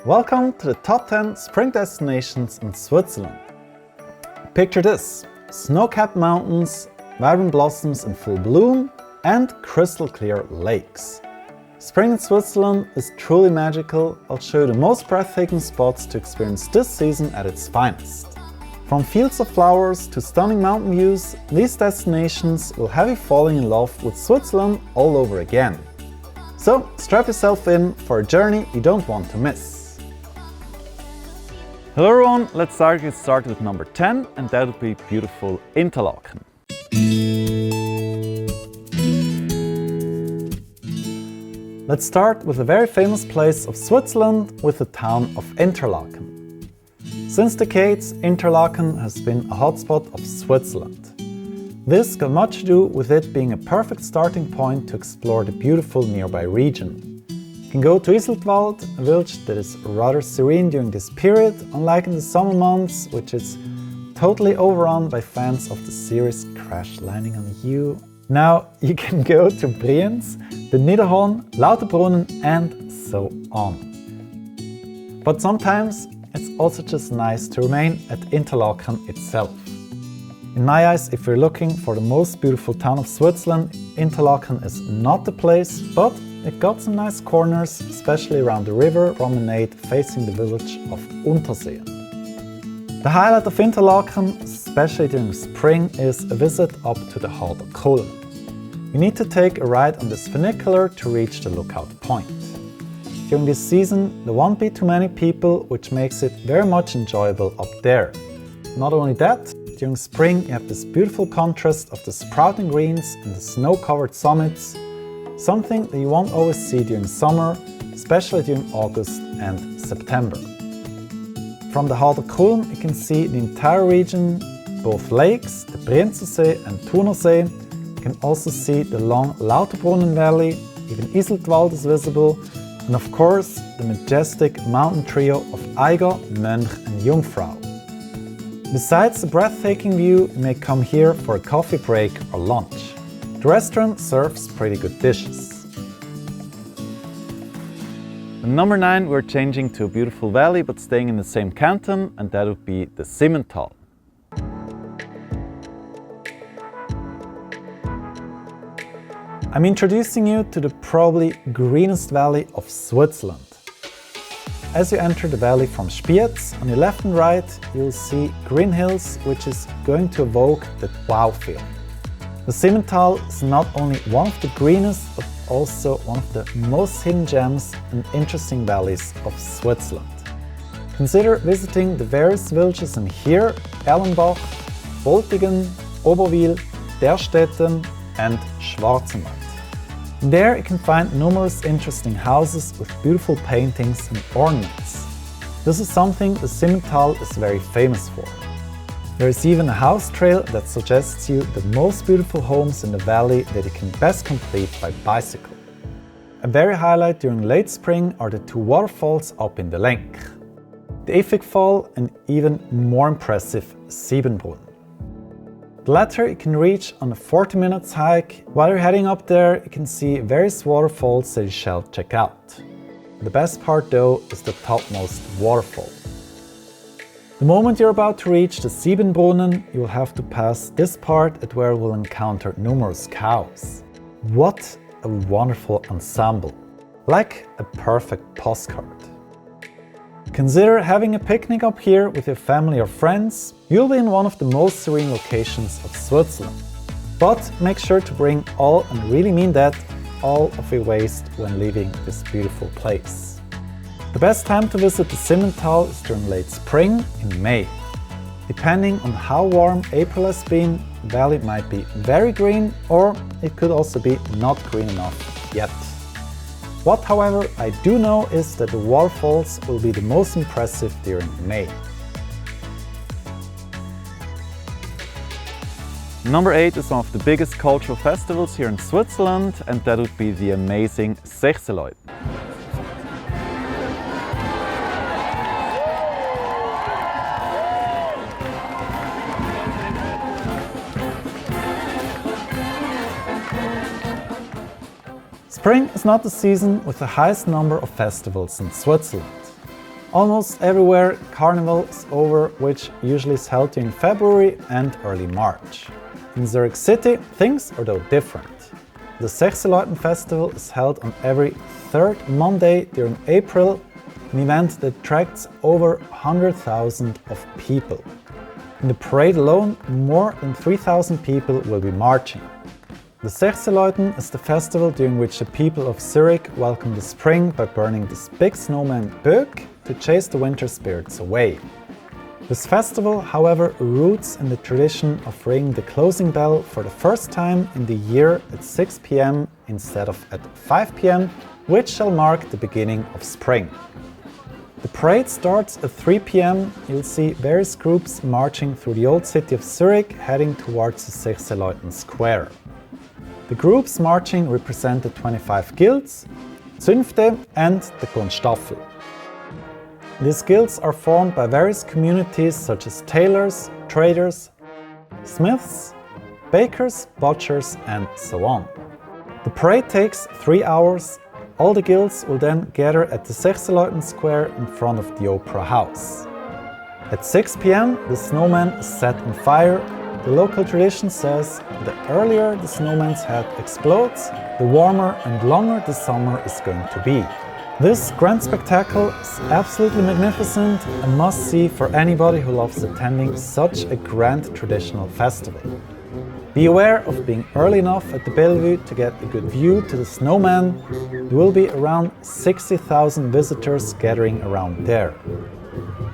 Welcome to the top 10 spring destinations in Switzerland. Picture this: snow-capped mountains, vibrant blossoms in full bloom, and crystal clear lakes. Spring in Switzerland is truly magical. I'll show you the most breathtaking spots to experience this season at its finest. From fields of flowers to stunning mountain views, these destinations will have you falling in love with Switzerland all over again. So strap yourself in for a journey you don't want to miss. Hello everyone, let's get started with number 10, and that would be beautiful Interlaken. Let's start with a very famous place of Switzerland, with the town of Interlaken. Since decades, Interlaken has been a hotspot of Switzerland. This got much to do with it being a perfect starting point to explore the beautiful nearby region. You can go to Iseltwald, a village that is rather serene during this period, unlike in the summer months, which is totally overrun by fans of the series Crash Landing on You. Now you can go to Brienz, the Niederhorn, Lauterbrunnen, and so on. But sometimes it's also just nice to remain at Interlaken itself. In my eyes, if you're looking for the most beautiful town of Switzerland, Interlaken is not the place, but it got some nice corners, especially around the river promenade facing the village of Unterseen. The highlight of Interlaken, especially during spring, is a visit up to the Harder Kulm. You need to take a ride on this funicular to reach the lookout point. During this season, there won't be too many people, which makes it very much enjoyable up there. Not only that, during spring you have this beautiful contrast of the sprouting greens and the snow-covered summits, something that you won't always see during summer, especially during August and September. From the Harder Kulm you can see the entire region, both lakes, the Brienzersee and Thunersee. You can also see the long Lauterbrunnen Valley, even Iseltwald is visible, and of course the majestic mountain trio of Eiger, Mönch and Jungfrau. Besides the breathtaking view, you may come here for a coffee break or lunch. The restaurant serves pretty good dishes. At number 9, we're changing to a beautiful valley but staying in the same canton, and that would be the Simmental. I'm introducing you to the probably greenest valley of Switzerland. As you enter the valley from Spiez, on your left and right, you'll see green hills, which is going to evoke that wow feel. The Simmental is not only one of the greenest, but also one of the most hidden gems and interesting valleys of Switzerland. Consider visiting the various villages in here: Erlenbach, Boltigen, Oberwil, Derstetten and Schwarzenmatt. There you can find numerous interesting houses with beautiful paintings and ornaments. This is something the Simmental is very famous for. There is even a house trail that suggests you the most beautiful homes in the valley that you can best complete by bicycle. A very highlight during late spring are the two waterfalls up in the Lenk, the Ifig Fall and even more impressive Siebenbrunn. The latter you can reach on a 40 minutes hike. While you're heading up there, you can see various waterfalls that you shall check out. The best part though is the topmost waterfall. The moment you're about to reach the Siebenbrunnen, you will have to pass this part at where you will encounter numerous cows. What a wonderful ensemble! Like a perfect postcard. Consider having a picnic up here with your family or friends. You'll be in one of the most serene locations of Switzerland. But make sure to bring all, and really mean that, all of your waste when leaving this beautiful place. The best time to visit the Simmental is during late spring in May. Depending on how warm April has been, the valley might be very green, or it could also be not green enough yet. What, however, I do know is that the waterfalls will be the most impressive during May. Number 8 is one of the biggest cultural festivals here in Switzerland, and that would be the amazing Sechseläuten. Spring is not the season with the highest number of festivals in Switzerland. Almost everywhere Carnival is over, which usually is held in February and early March. In Zurich city, things are though different. The Sechseläuten Festival is held on every third Monday during April, an event that attracts over 100,000 of people. In the parade alone, more than 3,000 people will be marching. The Sechseläuten is the festival during which the people of Zurich welcome the spring by burning this big snowman Böck to chase the winter spirits away. This festival, however, roots in the tradition of ringing the closing bell for the first time in the year at 6 p.m. instead of at 5 p.m, which shall mark the beginning of spring. The parade starts at 3 p.m. You'll see various groups marching through the old city of Zurich, heading towards the Sechseläuten Square. The groups marching represent the 25 guilds, Zünfte and the Kunststaffel. These guilds are formed by various communities such as tailors, traders, smiths, bakers, butchers and so on. The parade takes 3 hours. All the guilds will then gather at the Sechseläuten Square in front of the Opera House. At 6 p.m. the snowman is set on fire. The local tradition says the earlier the snowman's head explodes, the warmer and longer the summer is going to be. This grand spectacle is absolutely magnificent and must see for anybody who loves attending such a grand traditional festival. Be aware of being early enough at the Bellevue to get a good view to the snowman. There will be around 60,000 visitors gathering around there.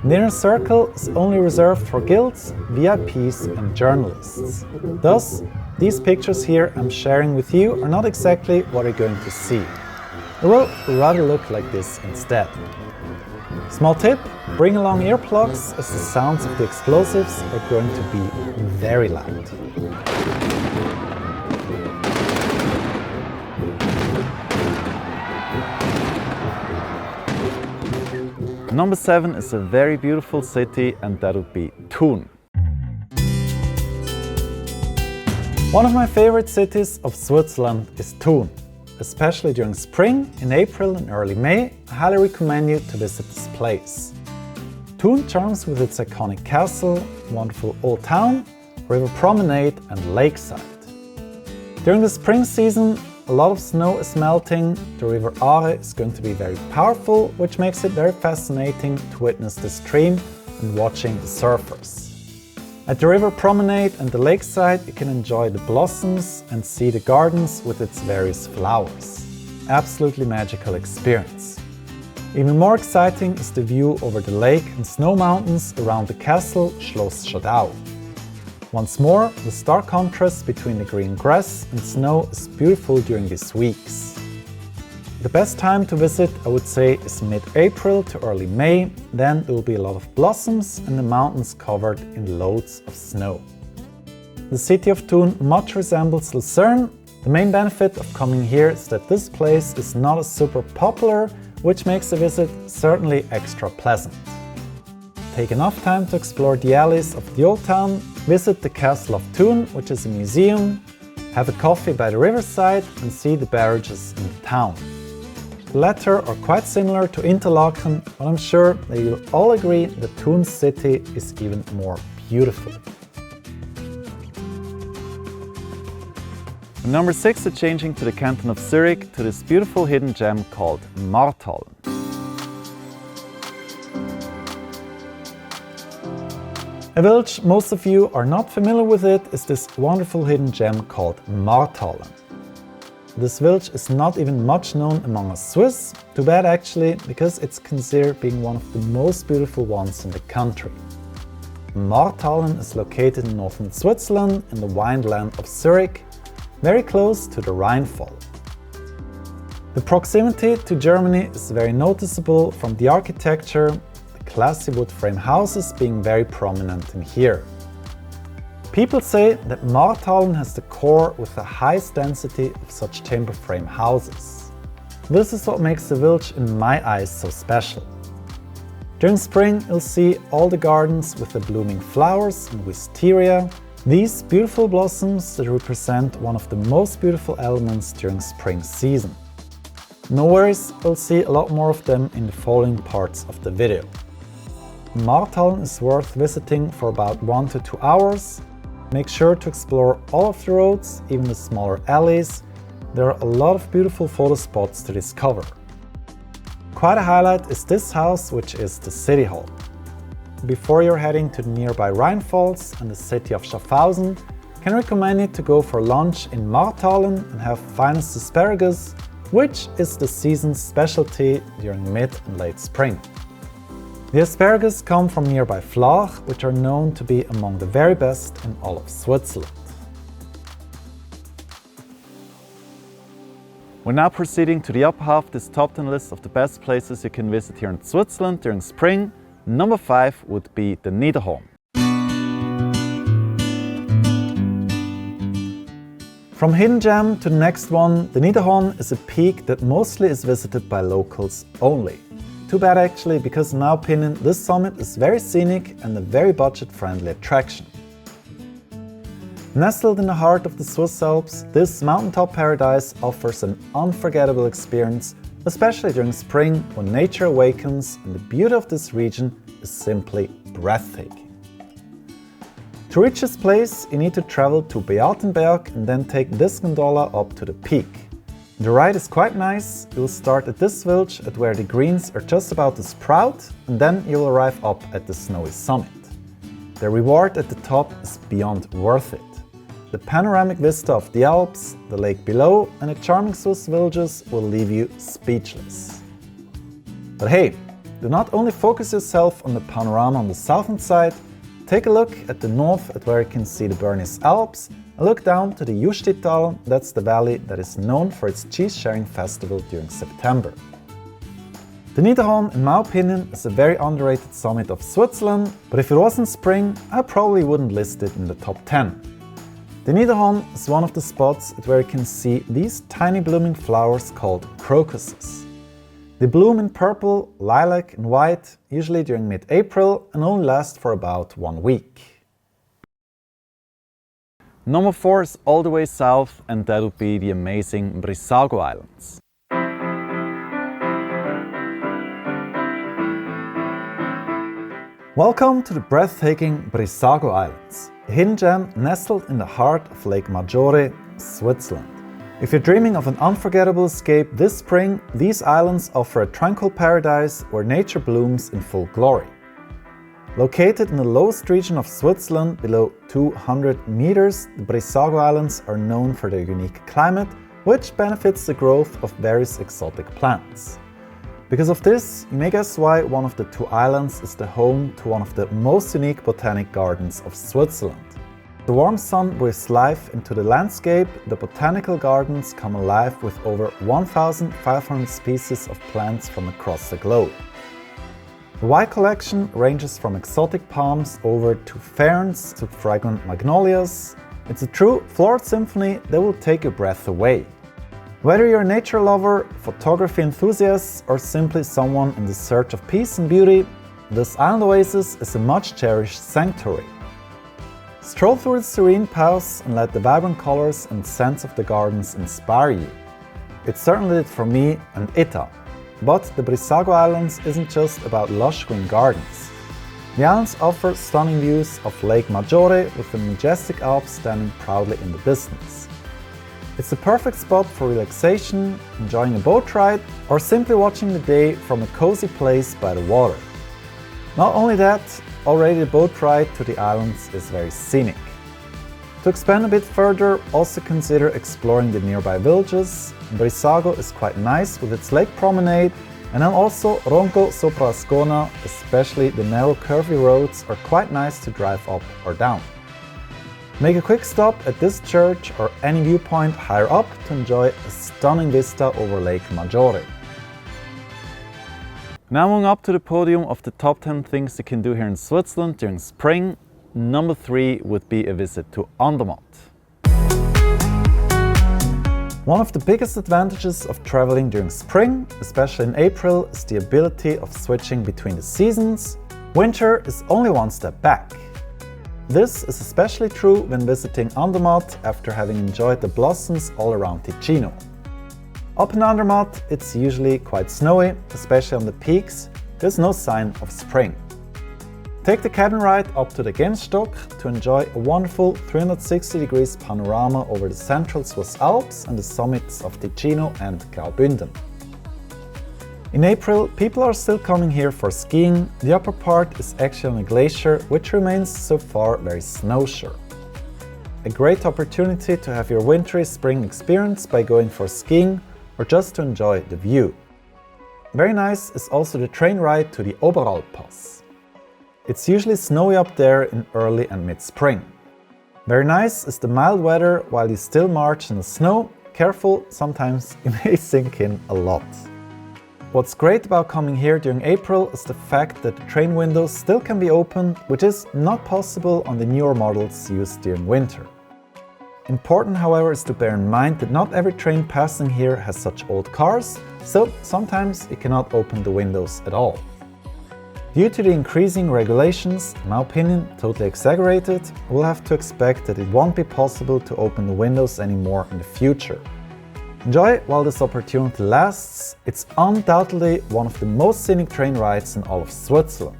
The inner circle is only reserved for guilds, VIPs and journalists. Thus, these pictures here I'm sharing with you are not exactly what you're going to see. It will rather look like this instead. Small tip, bring along earplugs as the sounds of the explosives are going to be very loud. Number 7 is a very beautiful city, and that would be Thun. One of my favorite cities of Switzerland is Thun. Especially during spring, in April and early May, I highly recommend you to visit this place. Thun charms with its iconic castle, wonderful old town, river promenade and lakeside. During the spring season, a lot of snow is melting. The river Aare is going to be very powerful, which makes it very fascinating to witness the stream and watching the surfers. At the river promenade and the lakeside, you can enjoy the blossoms and see the gardens with its various flowers. Absolutely magical experience. Even more exciting is the view over the lake and snow mountains around the castle Schloss Schadau. Once more, the stark contrast between the green grass and snow is beautiful during these weeks. The best time to visit, I would say, is mid-April to early May. Then there will be a lot of blossoms and the mountains covered in loads of snow. The city of Thun much resembles Lucerne. The main benefit of coming here is that this place is not as super popular, which makes the visit certainly extra pleasant. Take enough time to explore the alleys of the old town, visit the castle of Thun, which is a museum, have a coffee by the riverside and see the barrages in the town. The latter are quite similar to Interlaken, but I'm sure that you'll all agree that Thun city is even more beautiful. Number 6 is changing to the canton of Zurich to this beautiful hidden gem called Marthalen. A village most of you are not familiar with it is this wonderful hidden gem called Marthalen. This village is not even much known among us Swiss, too bad actually, because it's considered being one of the most beautiful ones in the country. Marthalen is located in northern Switzerland in the wineland of Zurich, very close to the Rhinefall. The proximity to Germany is very noticeable from the architecture, the classy wood frame houses being very prominent in here. People say that Marthalen has the core with the highest density of such timber frame houses. This is what makes the village in my eyes so special. During spring you'll see all the gardens with the blooming flowers and wisteria, these beautiful blossoms that represent one of the most beautiful elements during spring season. No worries, we'll see a lot more of them in the following parts of the video. Marthalen is worth visiting for about 1 to 2 hours. Make sure to explore all of the roads, even the smaller alleys. There are a lot of beautiful photo spots to discover. Quite a highlight is this house, which is the City Hall. Before you're heading to the nearby Rhine Falls and the city of Schaffhausen, I can recommend you to go for lunch in Marthalen and have finest asparagus, which is the season's specialty during mid and late spring. The asparagus come from nearby Flach, which are known to be among the very best in all of Switzerland. We're now proceeding to the upper half of this top 10 list of the best places you can visit here in Switzerland during spring. Number 5 would be the Niederhorn. From Hidden Gem to the next one, the Niederhorn is a peak that mostly is visited by locals only. Too bad actually, because in my opinion this summit is very scenic and a very budget-friendly attraction. Nestled in the heart of the Swiss Alps, this mountaintop paradise offers an unforgettable experience, especially during spring when nature awakens and the beauty of this region is simply breathtaking. To reach this place, you need to travel to Beatenberg and then take this gondola up to the peak. The ride is quite nice. You'll start at this village at where the greens are just about to sprout, and then you'll arrive up at the snowy summit. The reward at the top is beyond worth it. The panoramic vista of the Alps, the lake below, and the charming Swiss villages will leave you speechless. But hey, do not only focus yourself on the panorama on the southern side, take a look at the north at where you can see the Bernese Alps, and look down to the Justital, that's the valley that is known for its cheese-sharing festival during September. The Niederhorn, in my opinion, is a very underrated summit of Switzerland, but if it wasn't spring, I probably wouldn't list it in the top 10. The Niederhorn is one of the spots where you can see these tiny blooming flowers called crocuses. They bloom in purple, lilac and white, usually during mid-April, and only last for about 1 week. Number 4 is all the way south, and that would be the amazing Brissago Islands. Welcome to the breathtaking Brissago Islands, a hidden gem nestled in the heart of Lake Maggiore, Switzerland. If you're dreaming of an unforgettable escape this spring, these islands offer a tranquil paradise where nature blooms in full glory. Located in the lowest region of Switzerland, below 200 meters, the Brissago Islands are known for their unique climate, which benefits the growth of various exotic plants. Because of this, you may guess why one of the 2 islands is the home to one of the most unique botanic gardens of Switzerland. The warm sun breathes life into the landscape. The botanical gardens come alive with over 1,500 species of plants from across the globe. The wide collection ranges from exotic palms over to ferns to fragrant magnolias. It's a true floral symphony that will take your breath away. Whether you're a nature lover, photography enthusiast, or simply someone in the search of peace and beauty, this island oasis is a much-cherished sanctuary. Stroll through the serene paths and let the vibrant colors and scents of the gardens inspire you. It certainly did for me and Ita. But the Brissago Islands isn't just about lush green gardens. The islands offer stunning views of Lake Maggiore with the majestic Alps standing proudly in the distance. It's the perfect spot for relaxation, enjoying a boat ride, or simply watching the day from a cozy place by the water. Not only that, already the boat ride to the islands is very scenic. To expand a bit further, also consider exploring the nearby villages. Brissago is quite nice with its lake promenade, and then also Ronco sopra Ascona, especially the narrow curvy roads, are quite nice to drive up or down. Make a quick stop at this church or any viewpoint higher up to enjoy a stunning vista over Lake Maggiore. Now moving up to the podium of the top 10 things you can do here in Switzerland during spring, number 3 would be a visit to Andermatt. One of the biggest advantages of traveling during spring, especially in April, is the ability of switching between the seasons. Winter is only one step back. This is especially true when visiting Andermatt after having enjoyed the blossoms all around Ticino. Up in Andermatt, it's usually quite snowy, especially on the peaks. There's no sign of spring. Take the cabin ride up to the Gänstock to enjoy a wonderful 360 degrees panorama over the central Swiss Alps and the summits of Ticino and Graubünden. In April, people are still coming here for skiing. The upper part is actually on a glacier, which remains so far very snow-sure. A great opportunity to have your wintry spring experience by going for skiing or just to enjoy the view. Very nice is also the train ride to the Oberalp. It's usually snowy up there in early and mid-spring. Very nice is the mild weather while you still march in the snow. Careful, sometimes it may sink in a lot. What's great about coming here during April is the fact that the train windows still can be opened, which is not possible on the newer models used during winter. Important, however, is to bear in mind that not every train passing here has such old cars, so sometimes it cannot open the windows at all. Due to the increasing regulations, in my opinion totally exaggerated, we'll have to expect that it won't be possible to open the windows anymore in the future. Enjoy while this opportunity lasts. It's undoubtedly one of the most scenic train rides in all of Switzerland.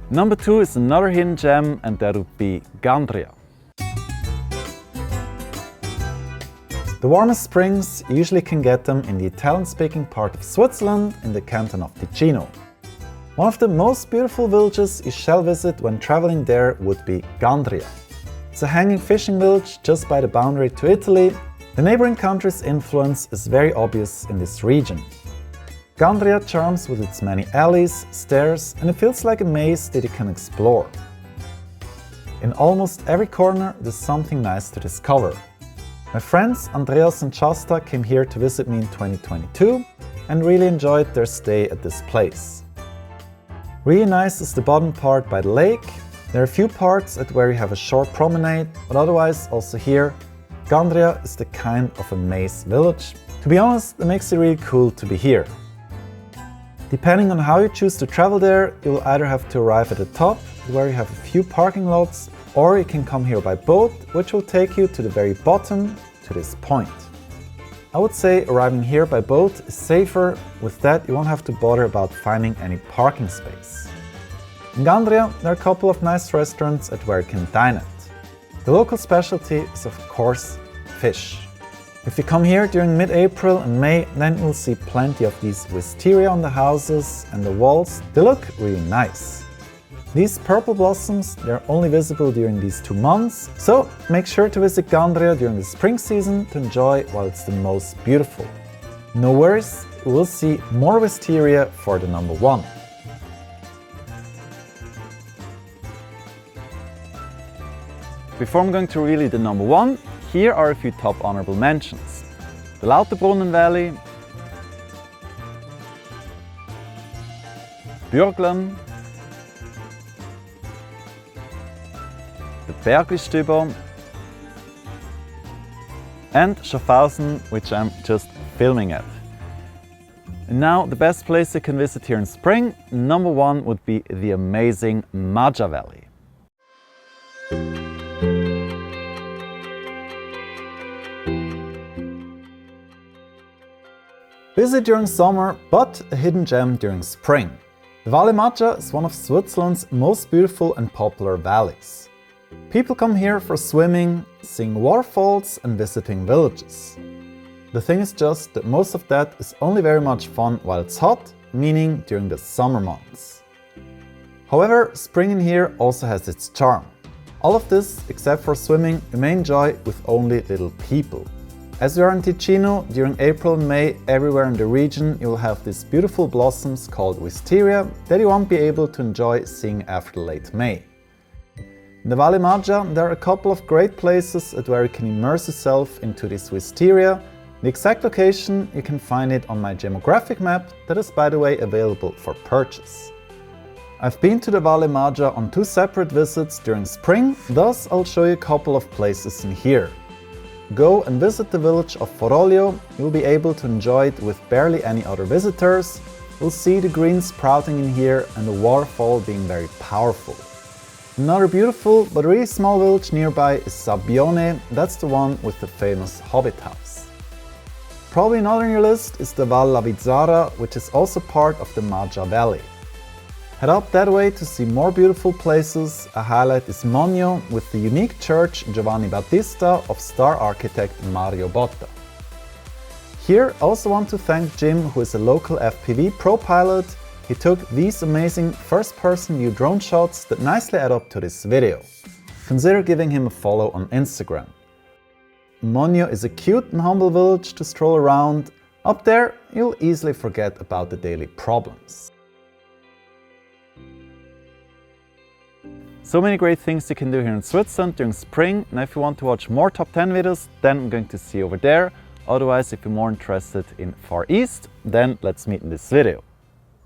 Number 2 is another hidden gem, and that would be Gandria. The warmest springs, you usually can get them in the Italian-speaking part of Switzerland in the canton of Ticino. One of the most beautiful villages you shall visit when traveling there would be Gandria. It's a hanging fishing village just by the boundary to Italy. The neighboring country's influence is very obvious in this region. Gandria charms with its many alleys, stairs, and it feels like a maze that you can explore. In almost every corner there's something nice to discover. My friends Andreas and Shasta came here to visit me in 2022 and really enjoyed their stay at this place. Really nice is the bottom part by the lake. There are a few parts at where you have a short promenade, but otherwise also here, Gandria is the kind of a maze village. To be honest, it makes it really cool to be here. Depending on how you choose to travel there, you will either have to arrive at the top, where you have a few parking lots, or you can come here by boat, which will take you to the very bottom, to this point. I would say arriving here by boat is safer. With that, you won't have to bother about finding any parking space. In Gandria, there are a couple of nice restaurants at where you can dine at. The local specialty is of course fish. If you come here during mid-April and May, then you'll see plenty of these wisteria on the houses and the walls. They look really nice. These purple blossoms, they're only visible during these 2 months, so make sure to visit Gandria during the spring season to enjoy while it's the most beautiful. No worries, we'll see more wisteria for the number 1. Before I'm going to reveal the number 1, here are a few top honorable mentions. The Lauterbrunnen Valley, Bürglen, the Bergli-Stüber, and Schaffhausen, which I'm just filming at. And now the best place you can visit here in spring, number 1 would be the amazing Maggia Valley. Busy during summer, but a hidden gem during spring. The Valle Maggia is one of Switzerland's most beautiful and popular valleys. People come here for swimming, seeing waterfalls and visiting villages. The thing is just that most of that is only very much fun while it's hot, meaning during the summer months. However, spring in here also has its charm. All of this, except for swimming, you may enjoy with only little people. As you are in Ticino, during April and May, everywhere in the region you will have these beautiful blossoms called wisteria that you won't be able to enjoy seeing after late May. In the Valle Maggia, there are a couple of great places at where you can immerse yourself into this wisteria. The exact location, you can find it on my geographic map that is, by the way, available for purchase. I've been to the Valle Maggia on 2 separate visits during spring, thus I'll show you a couple of places in here. Go and visit the village of Foroglio. You'll be able to enjoy it with barely any other visitors. You'll see the green sprouting in here and the waterfall being very powerful. Another beautiful but really small village nearby is Sabbione, that's the one with the famous Hobbit house. Probably not on your list is the Valle Maggia, which is also part of the Maggia Valley. Head up that way to see more beautiful places. A highlight is Monio with the unique church Giovanni Battista of star architect Mario Botta. Here I also want to thank Jim, who is a local FPV pro pilot. He took these amazing first-person view drone shots that nicely add up to this video. Consider giving him a follow on Instagram. Monio is a cute and humble village to stroll around. Up there, you'll easily forget about the daily problems. So many great things you can do here in Switzerland during spring. Now if you want to watch more top 10 videos, then I'm going to see you over there. Otherwise, if you're more interested in Far East, then let's meet in this video.